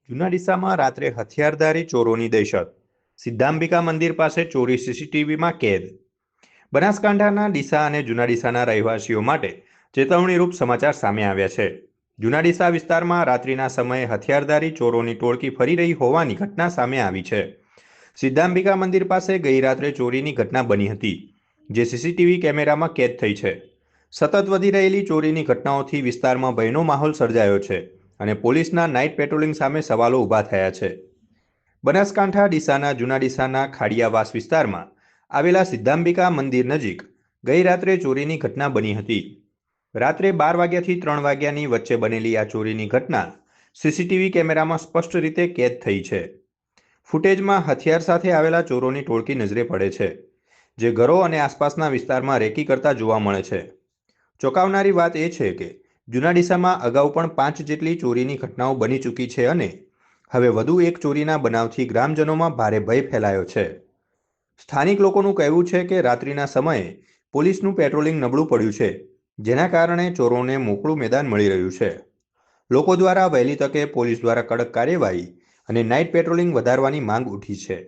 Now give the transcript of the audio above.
જૂના ડીસામાં રાત્રે હથિયારધારી ચોરોની દહેશત. સિદ્ધાંબિકા મંદિર પાસે ચોરી સીસીટીવીમાં કેદ. બનાસકાંઠાના ડીસા અને જૂના ડીસાના રહેવાસીઓ માટે ચેતવણીરૂપ સમાચાર સામે આવ્યા છે. જૂના ડીસા વિસ્તારમાં રાત્રિના સમયે હથિયારધારી ચોરોની ટોળકી ફરી રહી હોવાની ઘટના સામે આવી છે. સિદ્ધાંબિકા મંદિર પાસે ગઈ રાત્રે ચોરીની ઘટના બની હતી, જે સીસીટીવી કેમેરામાં કેદ થઈ છે. સતત વધી રહેલી ચોરીની ઘટનાઓથી વિસ્તારમાં ભયનો માહોલ સર્જાયો છે અને પોલીસના નાઇટ પેટ્રોલિંગ સામે સવાલો ઊભા થયા છે. બનાસકાંઠા ડીસાના જૂના ડીસાના ખાડિયાવાસ વિસ્તારમાં આવેલા સિદ્ધાંબિકા મંદિર નજીક ગઈ રાત્રે ચોરીની ઘટના બની હતી. રાત્રે 12 વાગ્યાથી 3 વાગ્યાની વચ્ચે બનેલી આ ચોરીની ઘટના સીસીટીવી કેમેરામાં સ્પષ્ટ રીતે કેદ થઈ છે. ફૂટેજમાં હથિયાર સાથે આવેલા ચોરોની ટોળકી નજરે પડે છે, જે ઘરો અને આસપાસના વિસ્તારમાં રેકી કરતા જોવા મળે છે. ચોંકાવનારી વાત એ છે કે જૂના ડીસામાં અગાઉ પણ 5 જેટલી ચોરીની ઘટનાઓ બની ચૂકી છે અને હવે વધુ એક ચોરીના બનાવથી ગ્રામજનોમાં ભારે ભય ફેલાયો છે. સ્થાનિક લોકોનું કહેવું છે કે રાત્રિના સમયે પોલીસનું પેટ્રોલિંગ નબળું પડ્યું છે, જેના કારણે ચોરોને મોકળું મેદાન મળી રહ્યું છે. લોકો દ્વારા વહેલી તકે પોલીસ દ્વારા કડક કાર્યવાહી અને નાઇટ પેટ્રોલિંગ વધારવાની માંગ ઉઠી છે.